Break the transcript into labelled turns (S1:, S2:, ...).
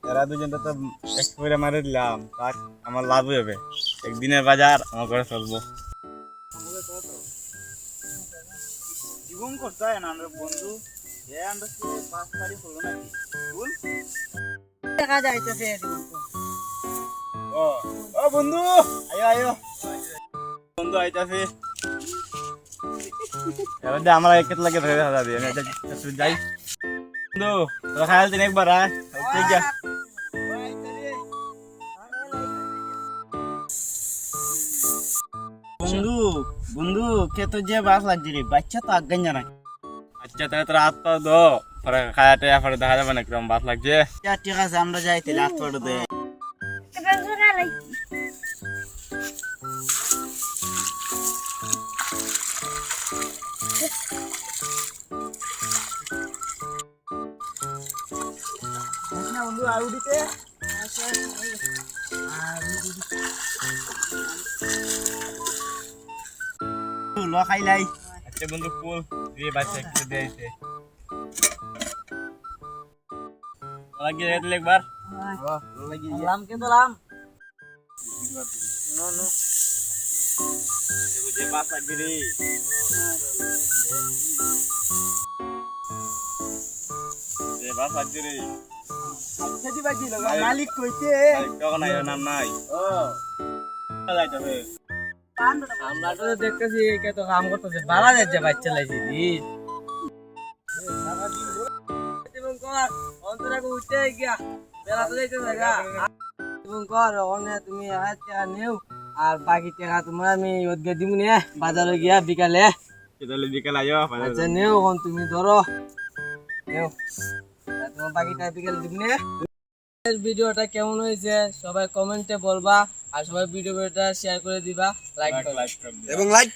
S1: এরা দুজন তো এক করে মারে দিলাম, তাক আমার লাভই হবে। একদিনের বাজার আমার করে চলবো। জীবন করতে হয় না আমরা বন্ধু, এ আমরা 5 তারিখ হলো নাকি বল।
S2: দেখা যাইতেছে
S1: ও ও বন্ধু, আয়ো আয়ো বন্ধু, আইতাছে। এবার যে আমরা একেত লাগে ধরে হাজা দিয়ে আমি যাই। বন্ধু তোরা খাইল দিন একবার আয়, ঠিক আছে।
S2: বন্ধু বন্ধু কে তো যে বাস লাগছে রে, বাচ্চা তো আজ্ঞান জানা।
S1: আচ্ছা তাহলে তোরা হাত পা দো, পরে খায়াতে পরে দেখা যাবে না কিরকম বাস লাগছে।
S2: ঠিক আছে আমরা যাই তাহলে হাত পড়ে দে। বন্ধু আর উঠিতে ল খাইলাই।
S1: আচ্ছা বন্ধু ফুল দিয়ে বাচ্চা একটু দিয়ে দিতে লাগিয়ে দিলে একবার।
S2: লাম কে তো লাম নো নো
S1: যে বাস লাগবে রে, যে বাস লাগবে রে।
S2: আচ্ছা দিবা কি লগা মালিক কইতে
S1: তখন আইও নাম নাই।
S2: ও
S1: যাইতেছে
S2: আমরা তো দেখতেছি কে তো কাম করতেছে, বাড়া যাচ্ছে বাচ্চা লাইছি দি এবং কর অন্তরাকে উঠতে গিয়া বেলা তো যাইতেছে গা এবং কর অনে তুমি আজকে নেও আর বাকি টাকা তোমার আমি ওদিকে দিমু নে বাজারে গিয়া বিকালে।
S1: তাহলে বিকেল আইও।
S2: আচ্ছা নেও এখন তুমি ধরো নেও আর তোমার বাকি টাকা বিকালে দিমু নে। ভিডিওটা কেমন হয়েছে সবাই কমেন্টে বলবা, আর সবাই ভিডিওটা শেয়ার করে দিবা, লাইক
S1: লাইক
S2: এবং লাইক